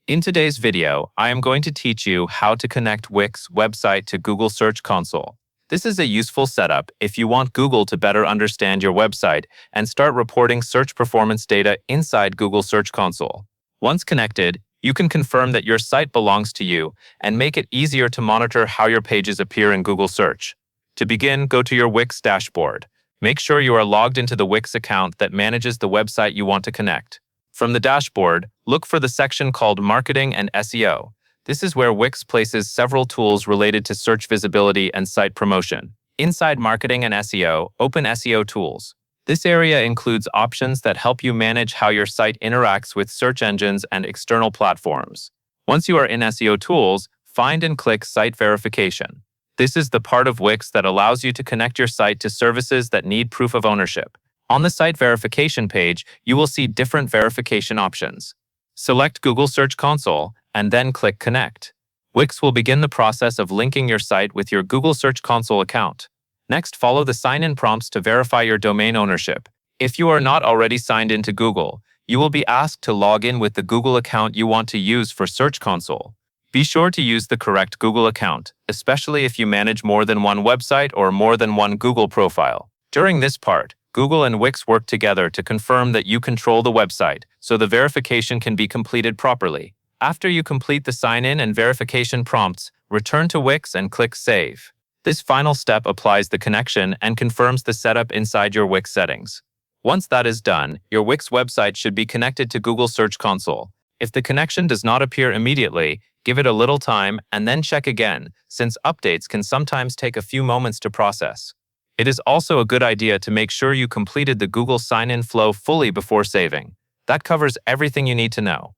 In today's video, I am going to teach you how to connect Wix website to Google Search Console. This is a useful setup if you want Google to better understand your website and start reporting search performance data inside Google Search Console. Once connected, you can confirm that your site belongs to you and make it easier to monitor how your pages appear in Google Search. To begin, go to your Wix dashboard. Make sure you are logged into the Wix account that manages the website you want to connect. From the dashboard, look for the section called Marketing and SEO. This is where Wix places several tools related to search visibility and site promotion. Inside Marketing and SEO, open SEO Tools. This area includes options that help you manage how your site interacts with search engines and external platforms. Once you are in SEO Tools, find and click Site Verification. This is the part of Wix that allows you to connect your site to services that need proof of ownership. On the site verification page, you will see different verification options. Select Google Search Console and then click Connect. Wix will begin the process of linking your site with your Google Search Console account. Next, follow the sign-in prompts to verify your domain ownership. If you are not already signed into Google, you will be asked to log in with the Google account you want to use for Search Console. Be sure to use the correct Google account, especially if you manage more than one website or more than one Google profile. During this part, Google and Wix work together to confirm that you control the website, so the verification can be completed properly. After you complete the sign-in and verification prompts, return to Wix and click Save. This final step applies the connection and confirms the setup inside your Wix settings. Once that is done, your Wix website should be connected to Google Search Console. If the connection does not appear immediately, give it a little time and then check again, since updates can sometimes take a few moments to process. It is also a good idea to make sure you completed the Google sign-in flow fully before saving. That covers everything you need to know.